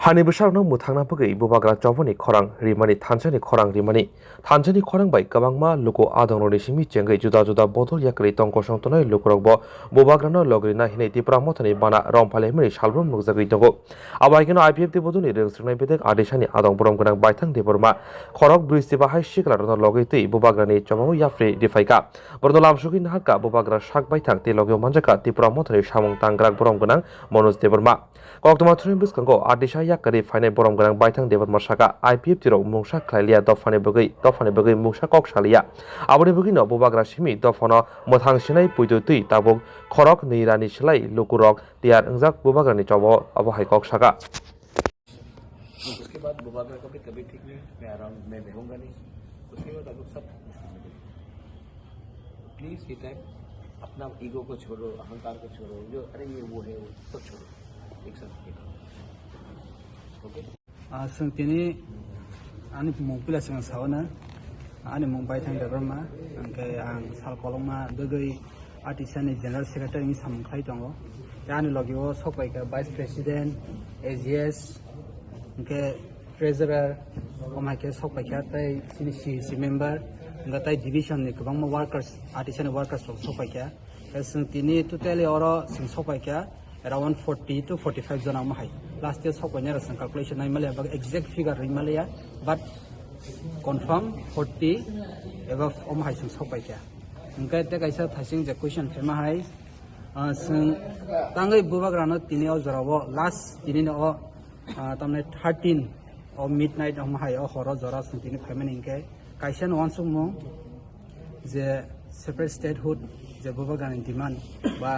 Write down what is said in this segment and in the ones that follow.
Hani besar no muthangna bagai bubagra chawani khorang rimani thanjani khorang rimani thanjani khorang bai kabangma loko adong roni simi chengai juda juda bodol yakri tongko songtonai lokorok bo bubagra no logrina hinai tipra mothani bana romphale mini salbrom nukjagui tongo abaigino IPF de bodoni rengsrinai bedek adishani adong borom gonang baithang de borma khorok bridge ba hai sikla no logei tei bubagra ni chamamu yafre difaika bordolam sukin hakka bubagra sak baithang te logyo manjaka tipra mothani samung tangrak borom gonang Manoj Deborma Koktoma thrin biskango adisha yakari fainai borom gonang baithang Deborma saka IPF tiro mungsa khlailia dofane bagai mungsa kok salia aboni bagi no bubagra simi dofano mothang sinai puido tui tabuk khorok neirani silai lukurok tiar engjak bubagra ni chabo abo hai kok saka उसके बाद बुबागरा का भी तबीयत ठीक नहीं मैं आराम मैं रहूंगा नहीं उसके बाद आप लोग सब प्लीज ये टाइम अपना ईगो को छोड़ो अहंकार को छोड़ो जो अरे ये वो है वो सब छोड़ो एक साथ ओके संतिनी आनी मुंपिला सिंग सावना आनी मुंबाई थांग देबरमा अंके आं साल कलमा दगै आर्टिसानि जनरल सेक्रेटारि सामखाय दङ यानि लगियो सबायका भाइस प्रेसिडेंट एजीएस के ट्रेजरर ओमाके सबायका तै सीसी मेंबर गताय डिविजन नि गोबां वर्कर्स आर्टिसानि वर्कर्स सबायका संतिनी टोटली अरो सिं सबायका around 40 to 45 जना माहाय लास्ट ईयर सबायना रसन कैलकुलेशन नायमाले बा एग्जैक्ट फिगर रिमालेया बट confirm 40 above ओमाहाय सिं सबायका उनका ते कैसा थासिं जे क्वेश्चन फेमा हाय जों तांगै बुबाग्रानो तिनियाव जरावो लास्ट तिनिनो तमने 13 of midnight ओमाहाय हरो जरा जों तिनि फेमेन इनके कैसन वानसुम जे सेपारेट स्टेटहुड जे बुबाग्रानि डिमांड बा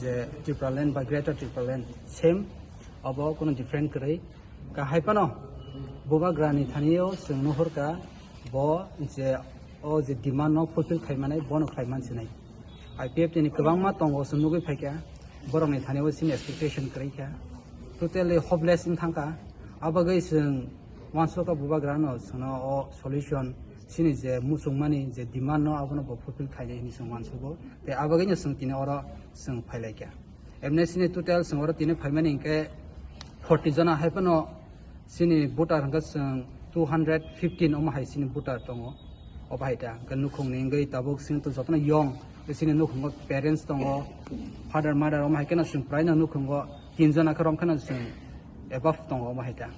जे ट्रिपल बा ग्रेटर ट्रिपल सेम अब कोनो डिफरेंट करै का हाइपानो बुबाग्रानि थानियाव जों नहरका ब जे ओ जे डिमांड न फुलफिल खायमानाय बनो खायमानसिनाय IPF नि गोबां मा दङ जों नुगै फायका बरंनि थानियाव सिन एक्सपेक्टेशन करैका टोटली होपलेस इन थांका आबागै जों वानसका बुबाग्रानो जोंनो अ सल्युशन सिनि जे मुसुंमानि जे डिमांड न आबनो ब फुलफिल खायनाय नि जों वानसको ते आबागैनो जों तिने अर जों फायलायका एमनेसिनि टोटल जों अर तिने फायमानि इनके 40 जना हायपनो सिनि भोटार हंगा जों 215 ओमाहाय सिनि भोटार दङ अबायदा गनुखं नेंगै ताबुक सिं तो जतना यंग सिनि नुखंग पेरेंट्स दङ फादर मदर ओमाहाय केना जों प्रायना नुखंग 3 जना खरम केना जों एबाफ दङ ओमाहायदा